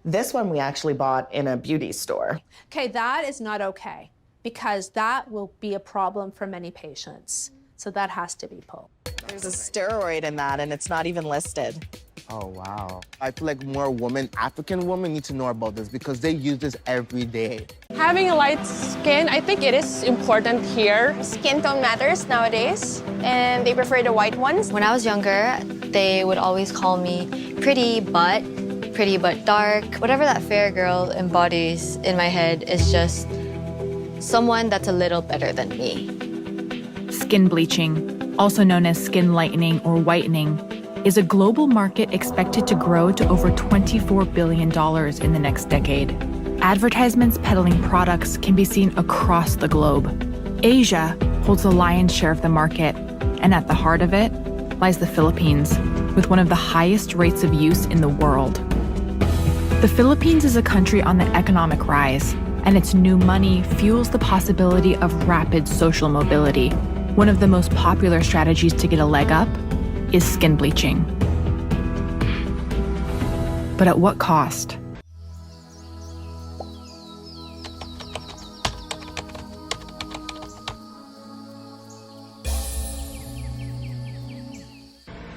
This one we actually bought in a beauty store. Okay, that is not okay because that will be a problem for many patients. So that has to be pulled. There's a steroid in that and it's not even listed. Oh, wow. I feel like more African women need to know about this because they use this every day. Having a light skin, I think it is important here. Skin tone matters nowadays, and they prefer the white ones. When I was younger, they would always call me pretty but dark. Whatever that fair girl embodies in my head is just someone that's a little better than me. Skin bleaching, also known as skin lightening or whitening, is a global market expected to grow to over $24 billion in the next decade. Advertisements peddling products can be seen across the globe. Asia holds the lion's share of the market, and at the heart of it lies the Philippines, with one of the highest rates of use in the world. The Philippines is a country on the economic rise, and its new money fuels the possibility of rapid social mobility. One of the most popular strategies to get a leg up is skin bleaching. But at what cost?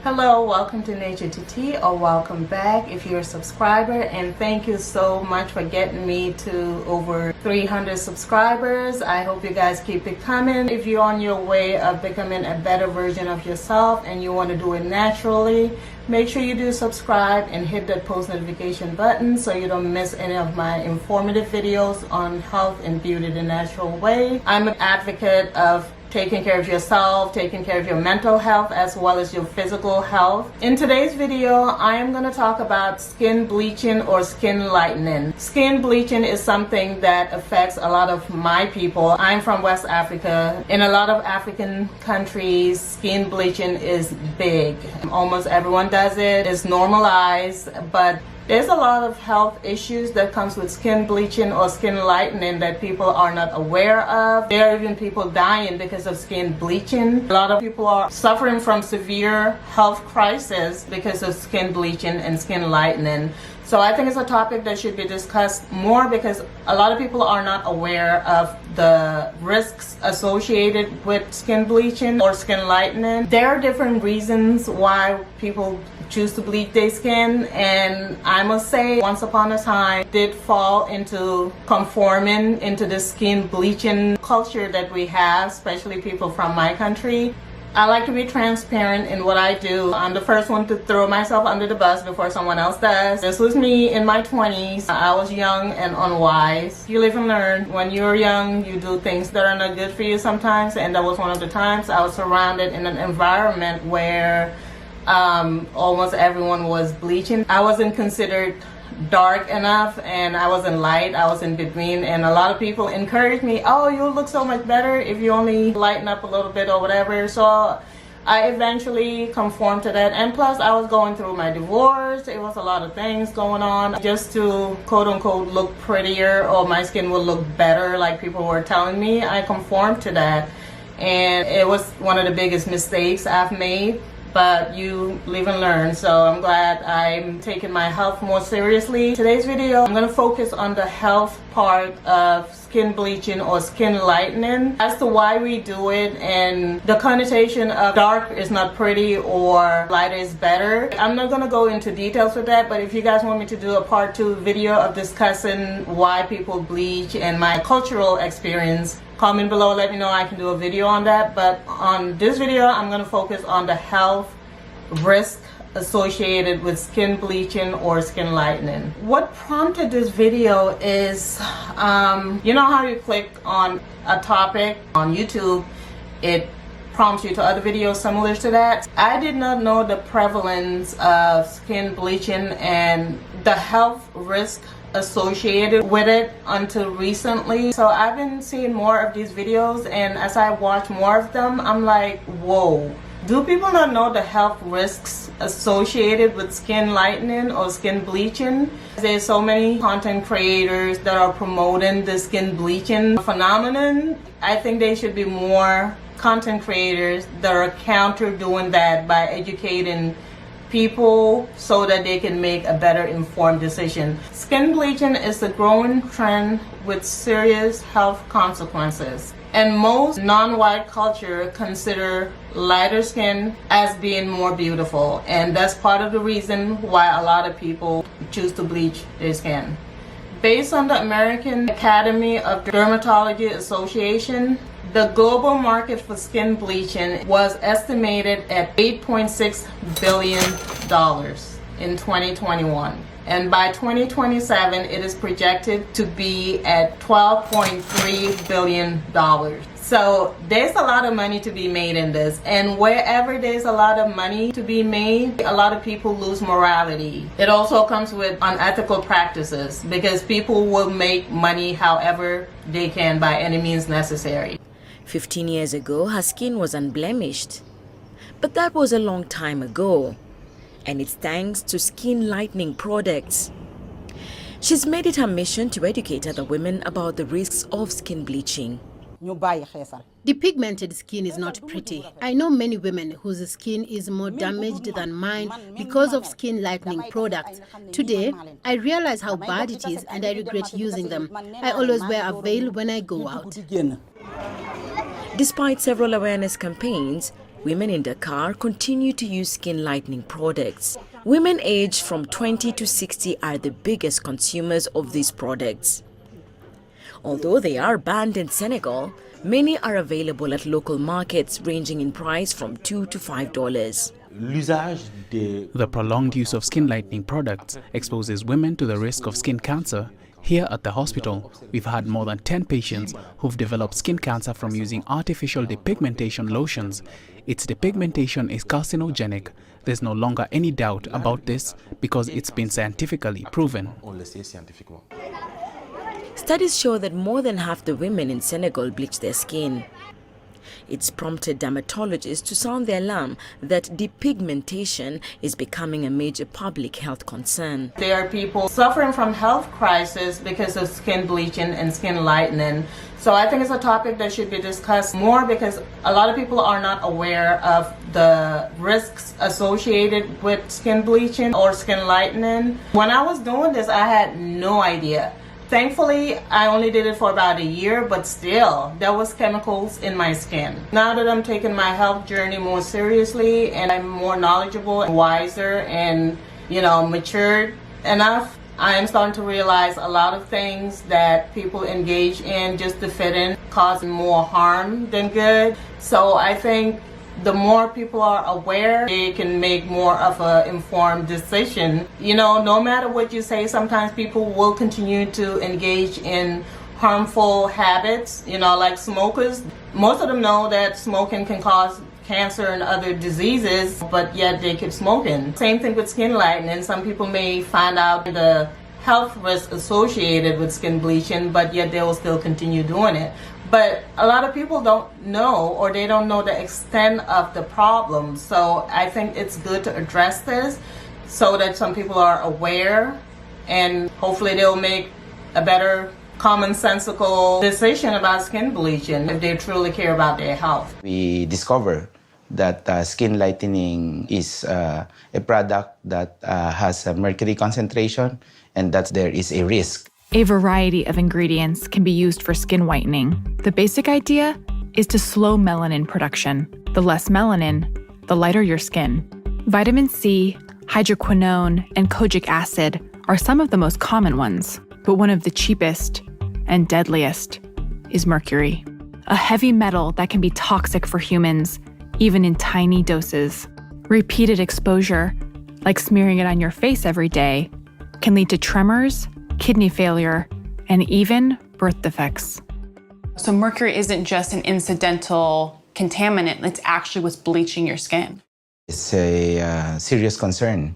Hello, welcome to Nature to Tea, or welcome back if you're a subscriber, and thank you so much for getting me to over 300 subscribers. I hope you guys keep it coming. If you're on your way of becoming a better version of yourself and you want to do it naturally, make sure you do subscribe and hit that post notification button so you don't miss any of my informative videos on health and beauty the natural way. I'm an advocate of taking care of yourself, taking care of your mental health as well as your physical health. In today's video, I am going to talk about skin bleaching or skin lightening. Skin bleaching is something that affects a lot of my people. I'm from West Africa. In a lot of African countries, skin bleaching is big. Almost everyone does it. It's normalized, but there's a lot of health issues that comes with skin bleaching or skin lightening that people are not aware of. There are even people dying because of skin bleaching. A lot of people are suffering from severe health crisis because of skin bleaching and skin lightening. So I think it's a topic that should be discussed more because a lot of people are not aware of the risks associated with skin bleaching or skin lightening. There are different reasons why people choose to bleach their skin, and I must say once upon a time did fall into conforming into the skin bleaching culture that we have, especially people from my country. I like to be transparent in what I do. I'm the first one to throw myself under the bus before someone else does. This was me in my 20s. I was young and unwise. You live and learn. When you're young, you do things that are not good for you sometimes, and that was one of the times I was surrounded in an environment where almost everyone was bleaching. I wasn't considered dark enough and I wasn't light. I was in between, and a lot of people encouraged me, oh, you'll look so much better if you only lighten up a little bit or whatever. So I eventually conformed to that, and plus I was going through my divorce. It was a lot of things going on just to quote unquote look prettier or my skin will look better like people were telling me. I conformed to that, and it was one of the biggest mistakes I've made. But you live and learn, so I'm glad I'm taking my health more seriously. Today's video, I'm going to focus on the health part of skin bleaching or skin lightening, as to why we do it and the connotation of dark is not pretty or lighter is better. I'm not going to go into details with that, but if you guys want me to do a part 2 video of discussing why people bleach and my cultural experience, comment below, let me know. I can do a video on that. But on this video, I'm going to focus on the health risk associated with skin bleaching or skin lightening. What prompted this video is, you know how you click on a topic on YouTube, it prompts you to other videos similar to that. I did not know the prevalence of skin bleaching and the health risk associated with it until recently. So I've been seeing more of these videos, and as I watch more of them, I'm like, whoa, do people not know the health risks associated with skin lightening or skin bleaching? There's so many content creators that are promoting the skin bleaching phenomenon. I think there should be more content creators that are counter doing that by educating people so that they can make a better informed decision. Skin bleaching is a growing trend with serious health consequences. And most non-white culture consider lighter skin as being more beautiful. And that's part of the reason why a lot of people choose to bleach their skin. Based on the American Academy of Dermatology Association, the global market for skin bleaching was estimated at $8.6 billion in 2021. And by 2027, it is projected to be at $12.3 billion. So there's a lot of money to be made in this. And wherever there's a lot of money to be made, a lot of people lose morality. It also comes with unethical practices because people will make money however they can by any means necessary. 15 years ago, her skin was unblemished. But that was a long time ago. And it's thanks to skin lightening products. She's made it her mission to educate other women about the risks of skin bleaching. Depigmented skin is not pretty. I know many women whose skin is more damaged than mine because of skin lightening products. Today, I realize how bad it is and I regret using them. I always wear a veil when I go out. Despite several awareness campaigns, women in Dakar continue to use skin lightening products. Women aged from 20 to 60 are the biggest consumers of these products. Although they are banned in Senegal, many are available at local markets ranging in price from $2 to $5. The prolonged use of skin lightening products exposes women to the risk of skin cancer. Here at the hospital, we've had more than 10 patients who've developed skin cancer from using artificial depigmentation lotions. Its depigmentation is carcinogenic. There's no longer any doubt about this because it's been scientifically proven. Studies show that more than half the women in Senegal bleach their skin. It's prompted dermatologists to sound the alarm that depigmentation is becoming a major public health concern. There are people suffering from health crisis because of skin bleaching and skin lightening. So I think it's a topic that should be discussed more because a lot of people are not aware of the risks associated with skin bleaching or skin lightening. When I was doing this, I had no idea. Thankfully, I only did it for about a year, but still, there was chemicals in my skin. Now that I'm taking my health journey more seriously and I'm more knowledgeable and wiser and, matured enough, I am starting to realize a lot of things that people engage in just to fit in cause more harm than good. So I think the more people are aware, they can make more of an informed decision. No matter what you say, sometimes people will continue to engage in harmful habits, like smokers. Most of them know that smoking can cause cancer and other diseases, but yet they keep smoking. Same thing with skin lightening. Some people may find out the health risks associated with skin bleaching, but yet they will still continue doing it. But a lot of people don't know, or they don't know the extent of the problem. So I think it's good to address this so that some people are aware and hopefully they'll make a better commonsensical decision about skin bleaching if they truly care about their health. We discover that skin lightening is a product that has a mercury concentration and that there is a risk. A variety of ingredients can be used for skin whitening. The basic idea is to slow melanin production. The less melanin, the lighter your skin. Vitamin C, hydroquinone, and kojic acid are some of the most common ones, but one of the cheapest and deadliest is mercury, a heavy metal that can be toxic for humans, even in tiny doses. Repeated exposure, like smearing it on your face every day, can lead to tremors, kidney failure, and even birth defects. So mercury isn't just an incidental contaminant, it's actually what's bleaching your skin. It's a serious concern,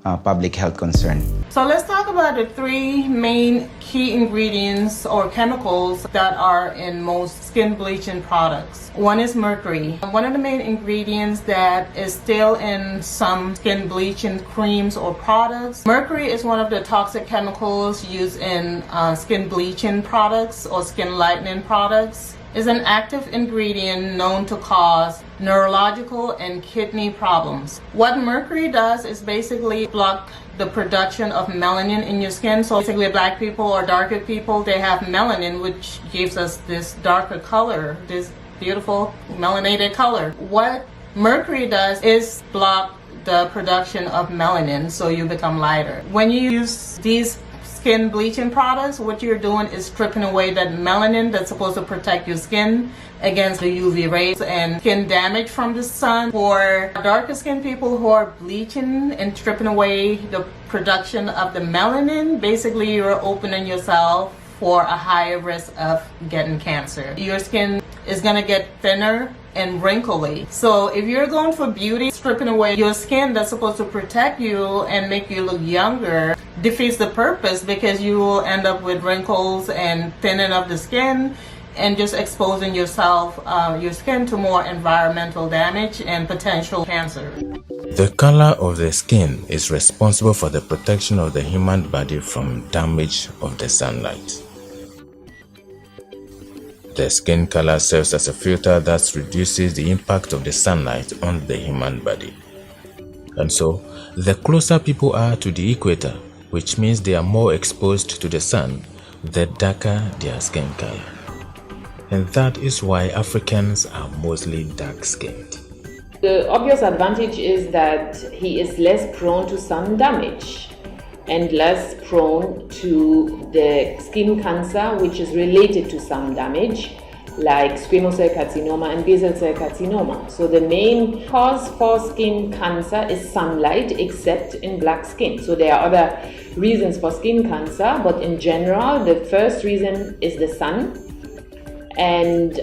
public health concern. So let's talk about the three main key ingredients or chemicals that are in most skin bleaching products. One is mercury. One of the main ingredients that is still in some skin bleaching creams or products. Mercury is one of the toxic chemicals used in skin bleaching products or skin lightening products. Is an active ingredient known to cause neurological and kidney problems. What mercury does is basically block the production of melanin in your skin. So basically black people or darker people, they have melanin, which gives us this darker color, this beautiful melanated color. What mercury does is block the production of melanin, so you become lighter. When you use these skin bleaching products, what you're doing is stripping away that melanin that's supposed to protect your skin against the UV rays and skin damage from the sun. For darker skin people who are bleaching and stripping away the production of the melanin, basically you're opening yourself for a higher risk of getting cancer. Your skin is gonna get thinner and wrinkly. So if you're going for beauty, stripping away your skin that's supposed to protect you and make you look younger defeats the purpose, because you will end up with wrinkles and thinning of the skin and just exposing yourself, your skin, to more environmental damage and potential cancer. The color of the skin is responsible for the protection of the human body from damage of the sunlight. The skin color serves as a filter that reduces the impact of the sunlight on the human body. And so, the closer people are to the equator, which means they are more exposed to the sun, the darker their skin color. And that is why Africans are mostly dark-skinned. The obvious advantage is that he is less prone to sun damage and less prone to the skin cancer which is related to sun damage, like squamous cell carcinoma and basal cell carcinoma. So the main cause for skin cancer is sunlight, except in black skin. So there are other reasons for skin cancer, but in general the first reason is the sun. And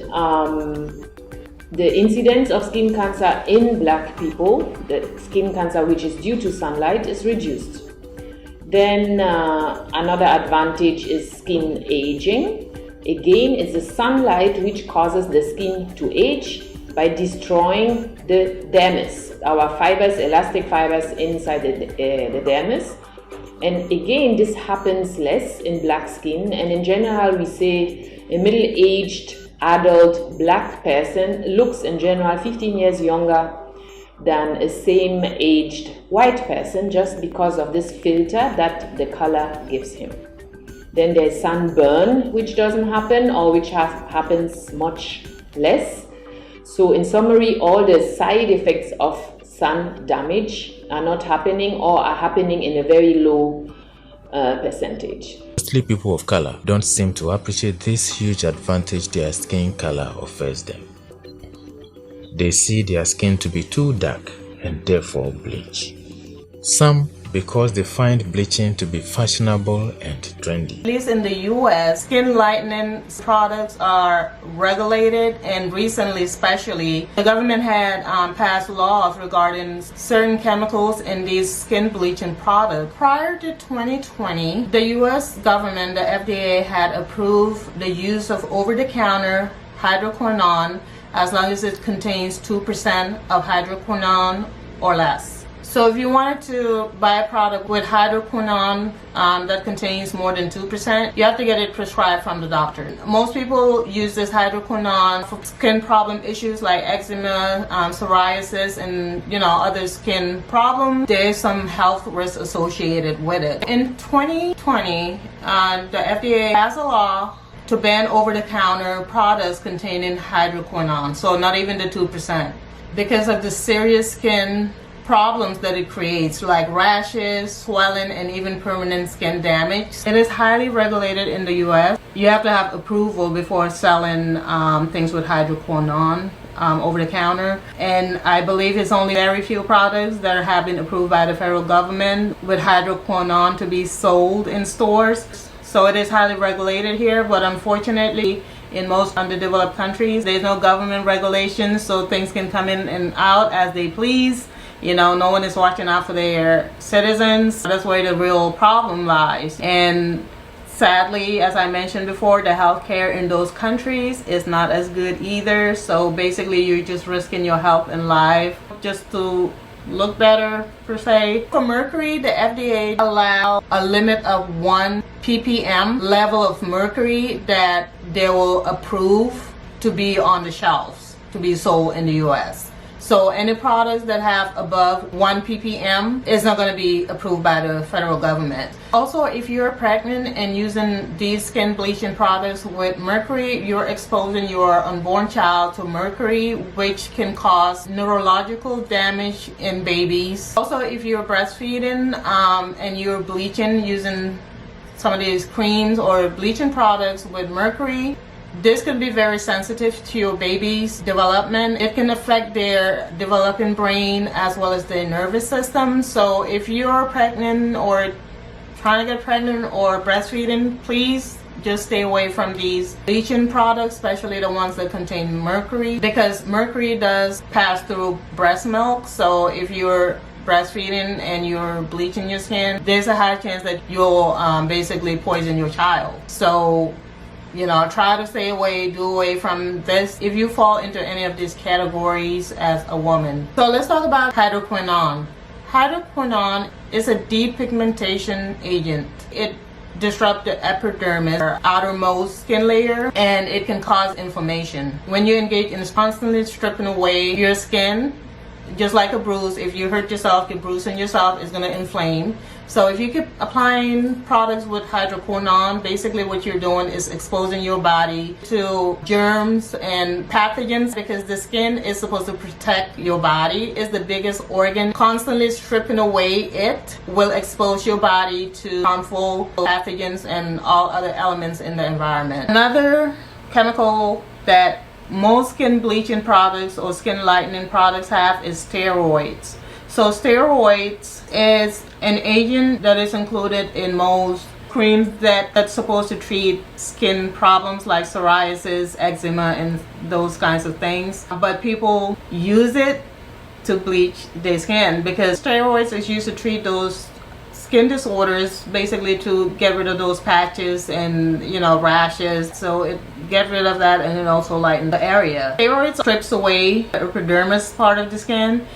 the incidence of skin cancer in black people, the skin cancer which is due to sunlight, is reduced. Then another advantage is skin aging. Again, it's the sunlight which causes the skin to age by destroying the dermis, our fibers, elastic fibers inside the dermis. And again, this happens less in black skin. And in general, we say a middle-aged adult black person looks in general 15 years younger than a same-aged white person, just because of this filter that the color gives him. Then there's sunburn, which doesn't happen, or which happens much less. So in summary, all the side effects of sun damage are not happening, or are happening in a very low percentage. Mostly people of color don't seem to appreciate this huge advantage their skin color offers them. They see their skin to be too dark and therefore bleach. Some because they find bleaching to be fashionable and trendy. At least in the US, skin lightening products are regulated, and recently especially, the government had passed laws regarding certain chemicals in these skin bleaching products. Prior to 2020, the US government, the FDA, had approved the use of over-the-counter hydroquinone as long as it contains 2% of hydroquinone or less. So if you wanted to buy a product with hydroquinone that contains more than 2%, you have to get it prescribed from the doctor. Most people use this hydroquinone for skin problem issues like eczema, psoriasis, and other skin problems. There's some health risks associated with it. In 2020, the FDA passed a law to ban over-the-counter products containing hydroquinone, so not even the 2%, because of the serious skin problems that it creates, like rashes, swelling, and even permanent skin damage. It is highly regulated in the US. You have to have approval before selling things with hydroquinone over the counter. And I believe it's only very few products that have been approved by the federal government with hydroquinone to be sold in stores. So it is highly regulated here, but unfortunately, in most underdeveloped countries, there's no government regulations, so things can come in and out as they please. No one is watching out for their citizens. That's where the real problem lies. And Sadly, as I mentioned before, the healthcare in those countries is not as good either. So basically, you're just risking your health and life just to look better, per se. For mercury, the FDA allows a limit of 1 ppm level of mercury that they will approve to be on the shelves, to be sold in the US. So any products that have above 1 ppm is not going to be approved by the federal government. Also, if you're pregnant and using these skin bleaching products with mercury, you're exposing your unborn child to mercury, which can cause neurological damage in babies. Also, if you're breastfeeding and you're bleaching using some of these creams or bleaching products with mercury, this can be very sensitive to your baby's development. It can affect their developing brain as well as their nervous system. So if you're pregnant or trying to get pregnant or breastfeeding, please just stay away from these bleaching products, especially the ones that contain mercury, because mercury does pass through breast milk. So if you're breastfeeding and you're bleaching your skin, there's a high chance that you'll basically poison your child. So try to stay away, do away from this if you fall into any of these categories as a woman. So let's talk about hydroquinone. Hydroquinone is a depigmentation agent. It disrupts the epidermis, or outermost skin layer, and it can cause inflammation. When you engage in constantly stripping away your skin, just like a bruise, if you hurt yourself, you're bruising yourself, it's going to inflame. So if you keep applying products with hydroquinone, basically what you're doing is exposing your body to germs and pathogens, because the skin is supposed to protect your body. It's the biggest organ. Constantly stripping away it will expose your body to harmful pathogens and all other elements in the environment. Another chemical that most skin bleaching products or skin lightening products have is steroids. So steroids is an agent that is included in most creams that's supposed to treat skin problems like psoriasis, eczema, and those kinds of things. But people use it to bleach their skin because steroids is used to treat those skin disorders, basically to get rid of those patches and rashes. So it get rid of that, and it also lighten the area. Steroids strips away the epidermis part of the skin.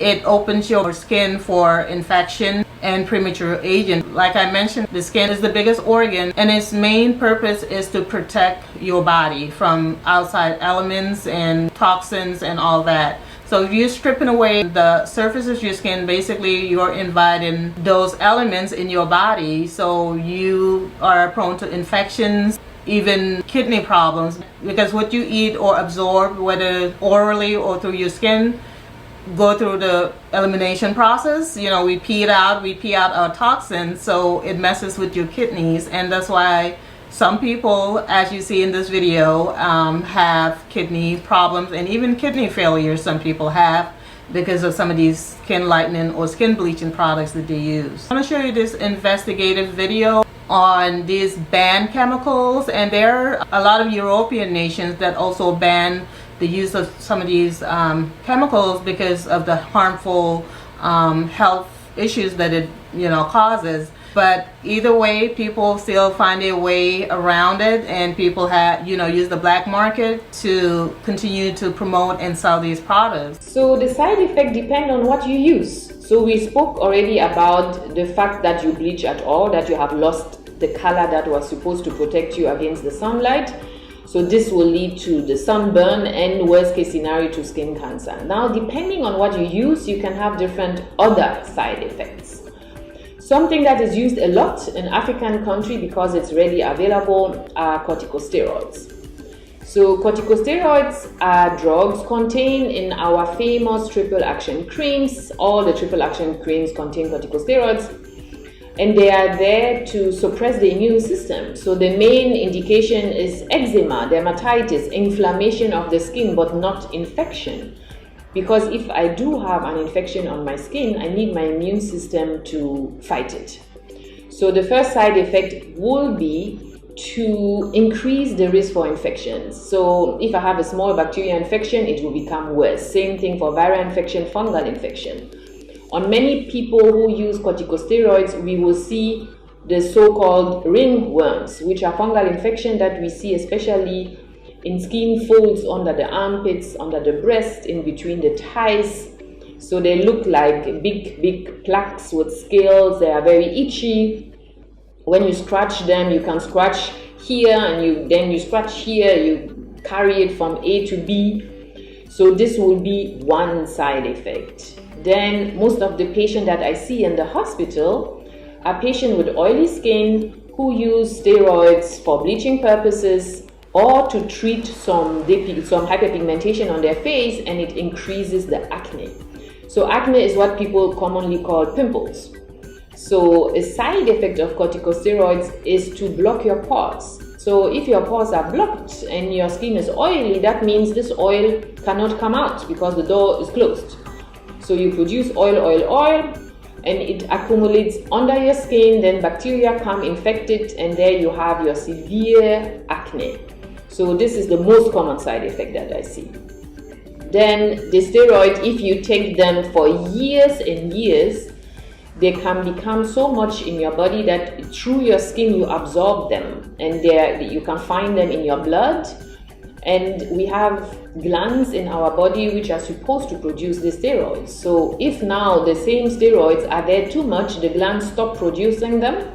It opens your skin for infection and premature aging. Like I mentioned, the skin is the biggest organ, and its main purpose is to protect your body from outside elements and toxins and all that. So if you're stripping away the surface of your skin, basically you're inviting those elements in your body, so you are prone to infections, even kidney problems, because what you eat or absorb, whether orally or through your skin, go through the elimination process. We pee out our toxins, so it messes with your kidneys, and that's why some people, as you see in this video, have kidney problems and even kidney failure. Some people have because of some of these skin lightening or skin bleaching products that they use. I'm going to show you this investigative video on these banned chemicals, and there are a lot of European nations that also ban the use of some of these chemicals because of the harmful health issues that it causes. But either way, people still find a way around it, and people have use the black market to continue to promote and sell these products. So the side effect depend on what you use. So we spoke already about the fact that you bleach at all, that you have lost the color that was supposed to protect you against the sunlight. So this will lead to the sunburn and, worst case scenario, to skin cancer. Now, depending on what you use, you can have different other side effects. Something that is used a lot in African country because it's readily available are corticosteroids. So corticosteroids are drugs contained in our famous triple action creams. All the triple action creams contain corticosteroids, and they are there to suppress the immune system. So the main indication is eczema, dermatitis, inflammation of the skin, but not infection. Because if I do have an infection on my skin, I need my immune system to fight it. So the first side effect will be to increase the risk for infections. So if I have a small bacterial infection, it will become worse. Same thing for viral infection, fungal infection. On many people who use corticosteroids, we will see the so-called ringworms, which are fungal infection that we see especially in skin folds under the armpits, under the breast, in between the thighs. So they look like big plaques with scales. They are very itchy. When you scratch them, you can scratch here and then you scratch here, you carry it from A to B. So this will be one side effect. Then most of the patients that I see in the hospital are patients with oily skin who use steroids for bleaching purposes or to treat some hyperpigmentation on their face, and it increases the acne. So acne is what people commonly call pimples. So a side effect of corticosteroids is to block your pores. So if your pores are blocked and your skin is oily, that means this oil cannot come out because the door is closed. So you produce oil, and it accumulates under your skin, then bacteria come, infect it, and there you have your severe acne. So this is the most common side effect that I see. Then the steroids, if you take them for years and years, they can become so much in your body that through your skin you absorb them, and you can find them in your blood. And we have glands in our body which are supposed to produce the steroids. So if now the same steroids are there too much, the glands stop producing them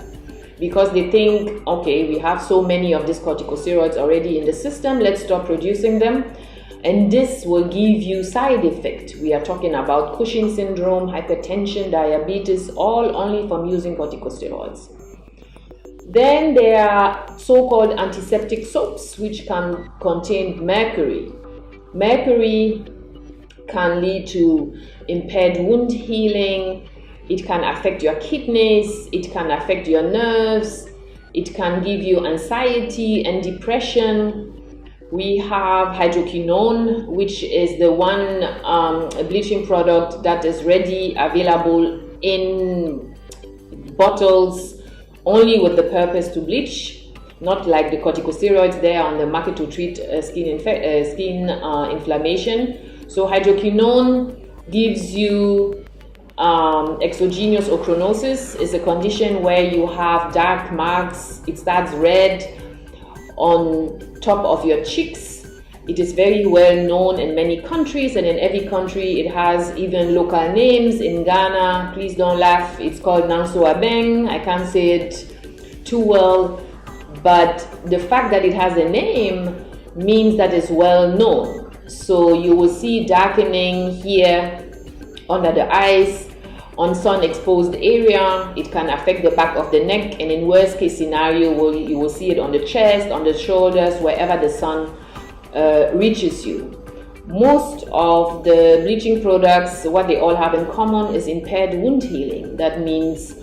because they think, okay, we have so many of these corticosteroids already in the system, let's stop producing them. And this will give you side effect. We are talking about Cushing syndrome, hypertension, diabetes, all only from using corticosteroids. Then there are so-called antiseptic soaps which can contain mercury. Mercury can lead to impaired wound healing. It can affect your kidneys. It can affect your nerves. It can give you anxiety and depression. We have hydroquinone, which is the one bleaching product that is ready, available in bottles, only with the purpose to bleach, not like the corticosteroids there on the market to treat skin inflammation. So hydroquinone gives you exogenous ochronosis. Is a condition where you have dark marks. It starts red on top of your cheeks. It is very well known in many countries, and in every country it has even local names. In Ghana, please don't laugh, it's called Nansoabeng. I can't say it too well, but the fact that it has a name means that it's well known. So you will see darkening here under the eyes, on sun exposed area. It can affect the back of the neck, and in worst case scenario you will see it on the chest, on the shoulders, wherever the sun reaches you. Most of the bleaching products, what they all have in common is impaired wound healing. That means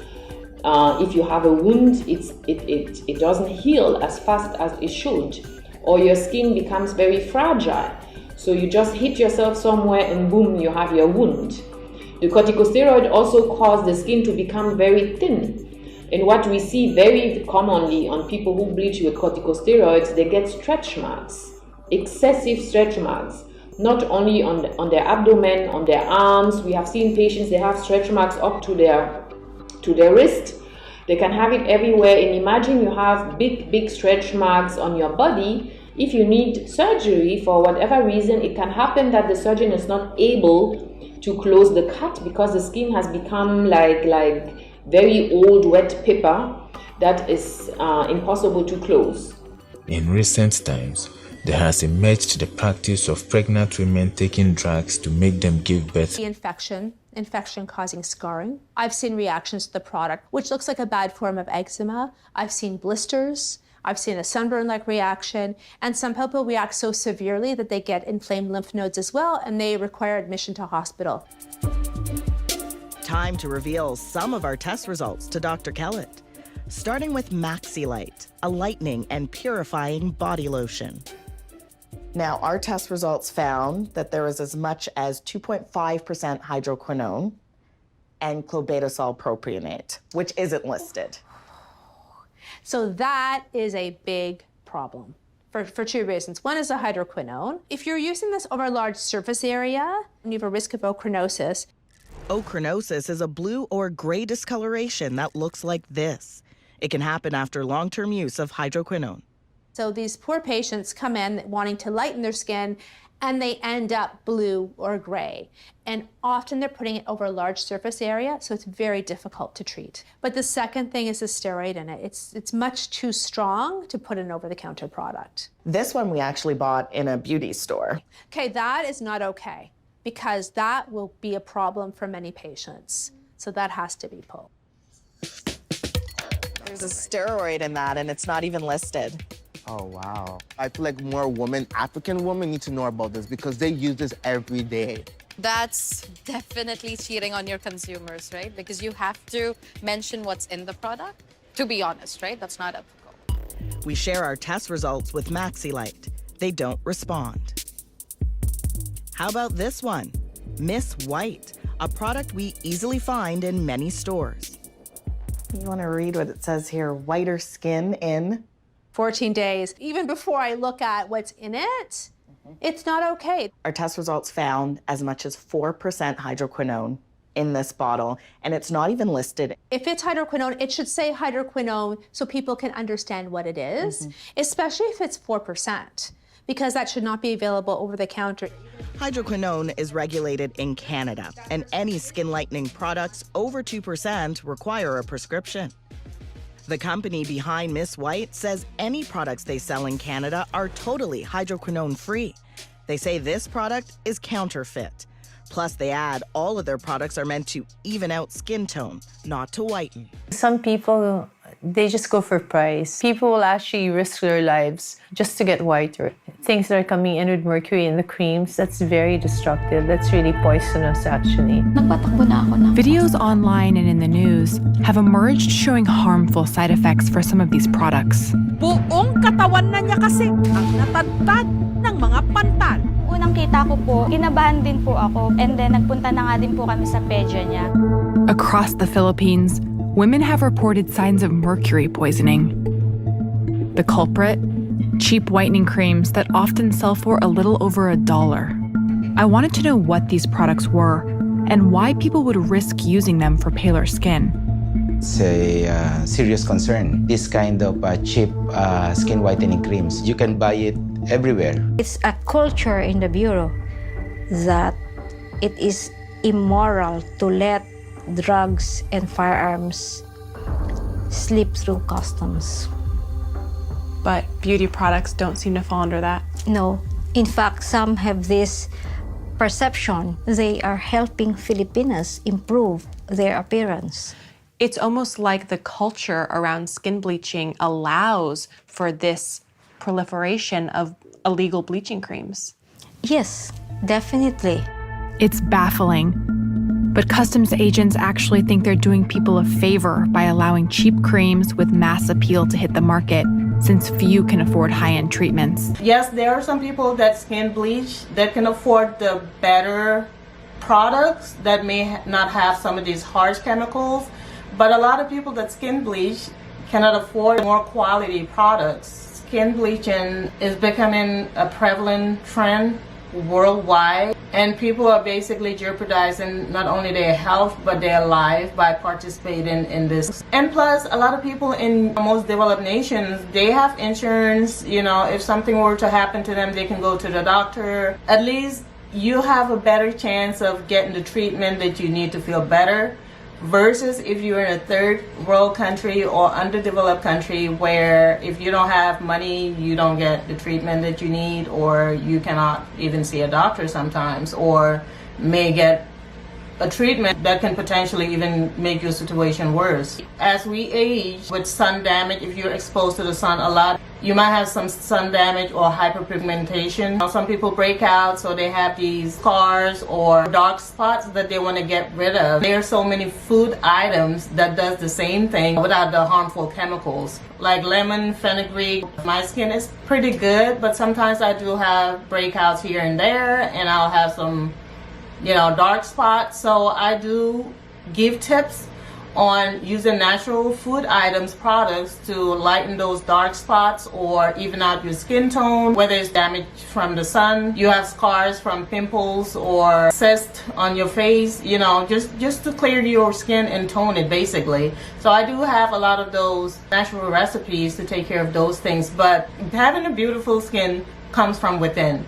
if you have a wound, it doesn't heal as fast as it should, or your skin becomes very fragile. So you just hit yourself somewhere and boom, you have your wound. The corticosteroid also causes the skin to become very thin. And what we see very commonly on people who bleach with corticosteroids, they get stretch marks, excessive stretch marks, not only on their abdomen, on their arms. We have seen patients, they have stretch marks up to their wrist. They can have it everywhere. And imagine you have big stretch marks on your body. If you need surgery for whatever reason, it can happen that the surgeon is not able to close the cut because the skin has become like very old wet paper that is impossible to close. In recent times, there has emerged the practice of pregnant women taking drugs to make them give birth. The infection causing scarring. I've seen reactions to the product, which looks like a bad form of eczema. I've seen blisters. I've seen a sunburn-like reaction, and some people react so severely that they get inflamed lymph nodes as well, and they require admission to hospital. Time to reveal some of our test results to Dr. Kellett, starting with MaxiLite, a lightening and purifying body lotion. Now, our test results found that there was as much as 2.5% hydroquinone and clobetasol propionate, which isn't listed. So that is a big problem for two reasons. One is the hydroquinone. If you're using this over a large surface area, you have a risk of ochronosis. Ochronosis is a blue or gray discoloration that looks like this. It can happen after long-term use of hydroquinone. So these poor patients come in wanting to lighten their skin, and they end up blue or gray. And often they're putting it over a large surface area, so it's very difficult to treat. But the second thing is the steroid in it. It's much too strong to put an over-the-counter product. This one we actually bought in a beauty store. Okay, that is not okay, because that will be a problem for many patients. So that has to be pulled. There's a steroid in that, and it's not even listed. Oh, wow. I feel like more African women need to know about this because they use this every day. That's definitely cheating on your consumers, right? Because you have to mention what's in the product. To be honest, right? That's not ethical. We share our test results with MaxiLite. They don't respond. How about this one? Miss White, a product we easily find in many stores. You want to read what it says here? Whiter skin in 14 days. Even before I look at what's in it, it's not okay. Our test results found as much as 4% hydroquinone in this bottle, and it's not even listed. If it's hydroquinone, it should say hydroquinone so people can understand what it is, especially if it's 4%, because that should not be available over the counter. Hydroquinone is regulated in Canada, and any skin lightening products over 2% require a prescription. The company behind Miss White says any products they sell in Canada are totally hydroquinone-free. They say this product is counterfeit. Plus, they add all of their products are meant to even out skin tone, not to whiten. Some people, they just go for price. People will actually risk their lives just to get whiter. Things that are coming in with mercury in the creams, that's very destructive. That's really poisonous, actually. Videos online and in the news have emerged showing harmful side effects for some of these products. Buong katawan na niya kasi ang natadtad ng mga pantal. Unang kita ko po, kinabahan din po ako, and then nagpunta na nga din po kami sa pedya niya. Across the Philippines, women have reported signs of mercury poisoning. The culprit? Cheap whitening creams that often sell for a little over $1. I wanted to know what these products were and why people would risk using them for paler skin. It's a serious concern. This kind of cheap skin whitening creams, you can buy it everywhere. It's a culture in the Bureau that it is immoral to let drugs and firearms slip through customs. But beauty products don't seem to fall under that. No. In fact, some have this perception they are helping Filipinas improve their appearance. It's almost like the culture around skin bleaching allows for this proliferation of illegal bleaching creams. Yes, definitely. It's baffling. But customs agents actually think they're doing people a favor by allowing cheap creams with mass appeal to hit the market, since few can afford high-end treatments. Yes, there are some people that skin bleach that can afford the better products that may not have some of these harsh chemicals, but a lot of people that skin bleach cannot afford more quality products. Skin bleaching is becoming a prevalent trend worldwide, and people are basically jeopardizing not only their health but their life by participating in this. And plus, a lot of people in most developed nations, they have insurance. You know, if something were to happen to them, they can go to the doctor. At least you have a better chance of getting the treatment that you need to feel better, versus if you're in a third world country or underdeveloped country where if you don't have money, you don't get the treatment that you need, or you cannot even see a doctor sometimes, or may get a treatment that can potentially even make your situation worse. As we age, with sun damage, if you're exposed to the sun a lot, you might have some sun damage or hyperpigmentation. Some people break out, so they have these scars or dark spots that they want to get rid of. There are so many food items that does the same thing without the harmful chemicals, like lemon, fenugreek. My skin is pretty good, but sometimes I do have breakouts here and there, and I'll have some dark spots. So I do give tips on using natural food items, products to lighten those dark spots or even out your skin tone, whether it's damage from the sun, you have scars from pimples or cysts on your face, you know, just to clear your skin and tone it basically. So I do have a lot of those natural recipes to take care of those things, but having a beautiful skin comes from within.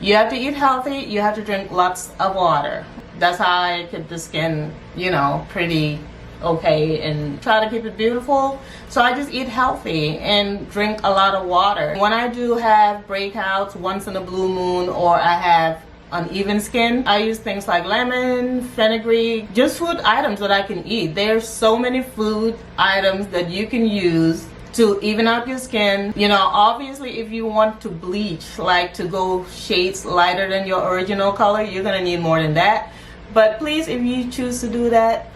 You have to eat healthy, you have to drink lots of water. That's how I keep the skin, you know, pretty okay and try to keep it beautiful. So I just eat healthy and drink a lot of water. When I do have breakouts once in a blue moon or I have uneven skin, I use things like lemon, fenugreek, just food items that I can eat. There's so many food items that you can use to even out your skin. You know, obviously if you want to bleach, like to go shades lighter than your original color, you're gonna need more than that. But please, if you choose to do that,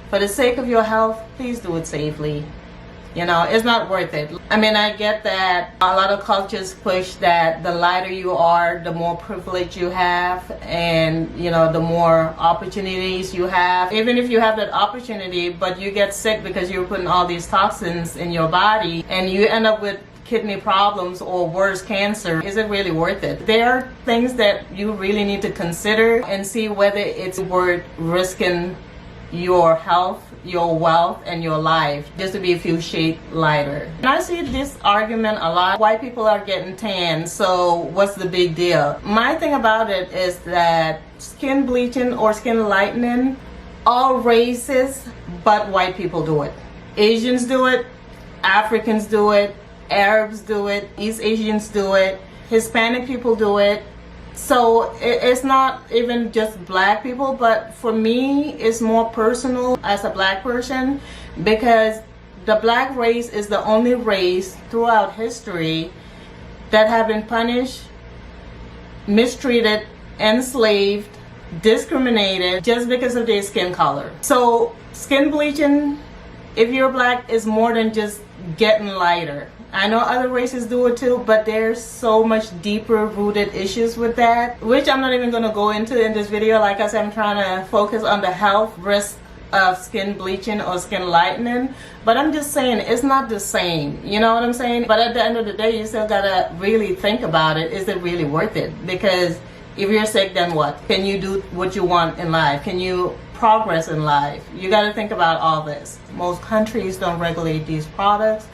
for the sake of your health, please do it safely. You know, it's not worth it. I mean, I get that a lot of cultures push that the lighter you are, the more privilege you have, and, you know, the more opportunities you have. Even if you have that opportunity, but you get sick because you're putting all these toxins in your body, and you end up with kidney problems or worse, cancer, is it really worth it? There are things that you really need to consider and see whether it's worth risking your health, your wealth, and your life just to be a few shades lighter. And I see this argument a lot. White people are getting tan, so what's the big deal? My thing about it is that skin bleaching or skin lightening, all races but white people do it. Asians do it, Africans do it, Arabs do it, East Asians do it, Hispanic people do it. So it's not even just black people, but for me, it's more personal as a black person because the black race is the only race throughout history that have been punished, mistreated, enslaved, discriminated just because of their skin color. So skin bleaching, if you're black, is more than just getting lighter. I know other races do it too, but there's so much deeper rooted issues with that, which I'm not even going to go into in this video. Like I said, I'm trying to focus on the health risk of skin bleaching or skin lightening, but I'm just saying it's not the same, you know what I'm saying? But at the end of the day, you still gotta really think about it. Is it really worth it? Because if you're sick, then what? Can you do what you want in life? Can you progress in life? You gotta think about all this. Most countries don't regulate these products.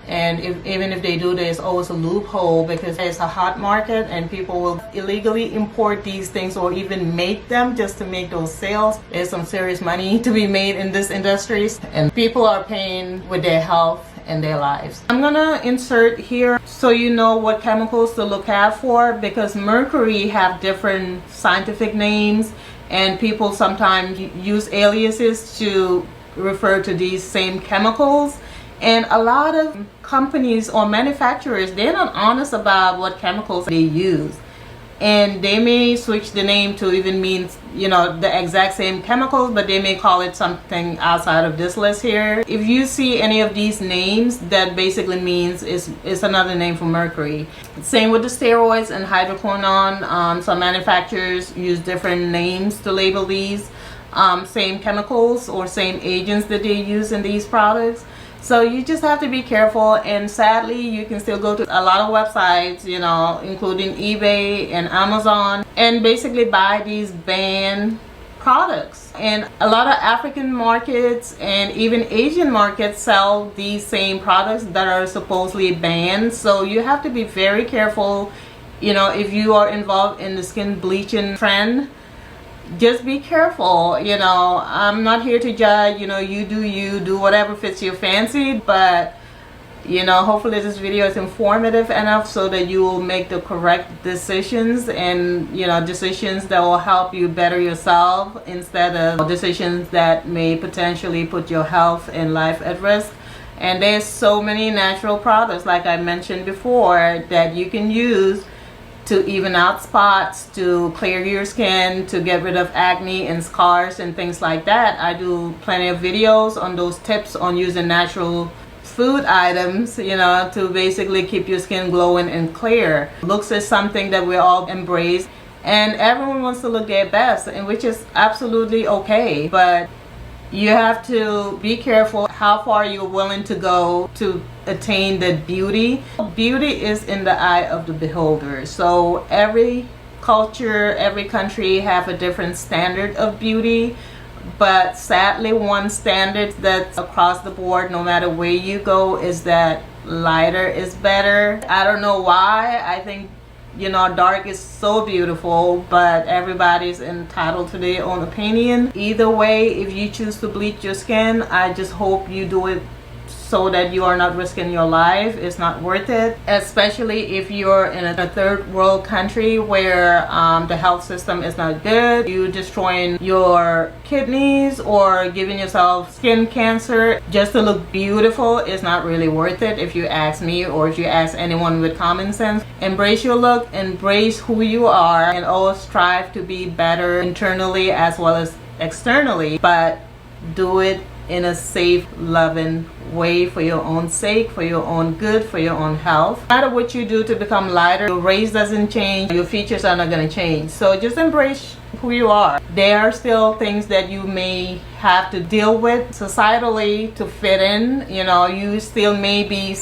And even if they do, there's always a loophole because it's a hot market and people will illegally import these things or even make them just to make those sales. There's some serious money to be made in this industry and people are paying with their health and their lives. I'm gonna insert here so you know what chemicals to look out for because Mercury have different scientific names and people sometimes use aliases to refer to these same chemicals. And a lot of companies or manufacturers, they're not honest about what chemicals they use. And they may switch the name to even mean, you know, the exact same chemicals, but they may call it something outside of this list here. If you see any of these names, that basically means it's another name for mercury. Same with the steroids and hydroquinone. Some manufacturers use different names to label these. Same chemicals or same agents that they use in these products. So you just have to be careful, and sadly you can still go to a lot of websites, you know, including eBay and Amazon, and basically buy these banned products. And a lot of African markets and even Asian markets sell these same products that are supposedly banned. So you have to be very careful, you know, if you are involved in the skin bleaching trend. Just be careful, you know. I'm not here to judge, you know, you do whatever fits your fancy, but you know, hopefully this video is informative enough so that you will make the correct decisions and, you know, decisions that will help you better yourself instead of decisions that may potentially put your health and life at risk. And there's so many natural products, like I mentioned before, that you can use to even out spots, to clear your skin, to get rid of acne and scars and things like that. I do plenty of videos on those tips on using natural food items, you know, to basically keep your skin glowing and clear. Looks is something that we all embrace, and everyone wants to look their best, and which is absolutely okay. But You have to be careful how far you're willing to go to attain the beauty. Beauty is in the eye of the beholder. So every culture, every country have a different standard of beauty. But sadly, one standard that's across the board, no matter where you go, is that lighter is better. I don't know why. I think, you know, dark is so beautiful, but everybody's entitled to their own opinion. Either way, if you choose to bleach your skin, I just hope you do it so that you are not risking your life. It's not worth it, especially if you're in a third world country where the health system is not good. You're destroying your kidneys or giving yourself skin cancer just to look beautiful is not really worth it, if you ask me or if you ask anyone with common sense. Embrace your look, embrace who you are, and always strive to be better internally as well as externally, but do it in a safe, loving way for your own sake, for your own good, for your own health. No matter what you do to become lighter, your race doesn't change, your features are not going to change. So just embrace who you are. There are still things that you may have to deal with societally to fit in. You know, you still may be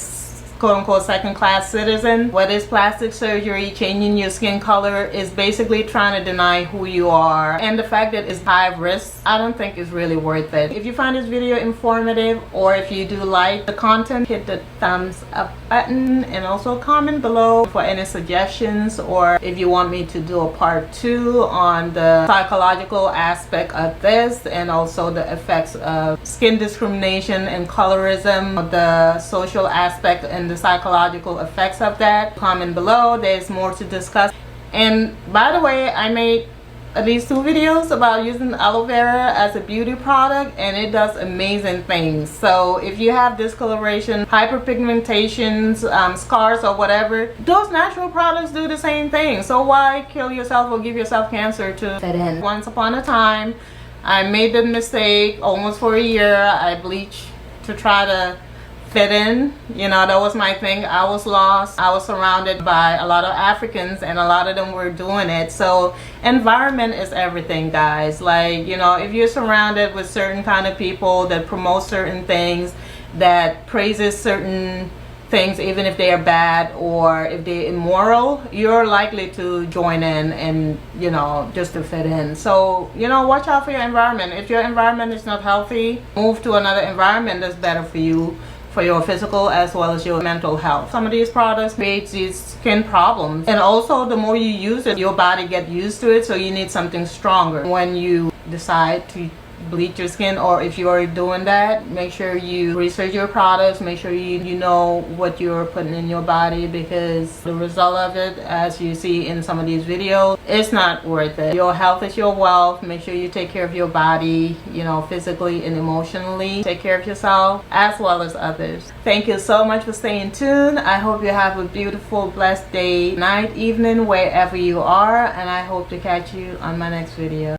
quote-unquote second-class citizen. What is plastic surgery, changing your skin color, is basically trying to deny who you are, and the fact that it's high risk, I don't think is really worth it. If you find this video informative, or if you do like the content, hit the thumbs up button and also comment below for any suggestions, or if you want me to do a part 2 on the psychological aspect of this and also the effects of skin discrimination and colorism, the social aspect and the psychological effects of that. Comment below, there's more to discuss. And by the way, I made at least 2 videos about using aloe vera as a beauty product, and it does amazing things. So if you have discoloration, hyperpigmentations, scars or whatever, those natural products do the same thing. So why kill yourself or give yourself cancer to fit in? Once upon a time, I made the mistake almost for a year. I bleached to try to fit in, you know, that was my thing. I was lost. I was surrounded by a lot of Africans and a lot of them were doing it. So environment is everything, guys. Like, you know, if you're surrounded with certain kind of people that promote certain things, that praises certain things even if they are bad or if they're immoral, you're likely to join in and, you know, just to fit in. So, you know, watch out for your environment. If your environment is not healthy, move to another environment that's better for you, for your physical as well as your mental health. Some of these products create these skin problems, and also the more you use it, your body gets used to it, so you need something stronger. When you decide to bleach your skin, or if you are doing that, make sure you research your products, make sure you know what you're putting in your body, because the result of it, as you see in some of these videos, it's not worth it. Your health is your wealth. Make sure you take care of your body, you know, physically and emotionally. Take care of yourself as well as others. Thank you so much for staying tuned. I hope you have a beautiful, blessed day, night, evening, wherever you are, and I hope to catch you on my next video.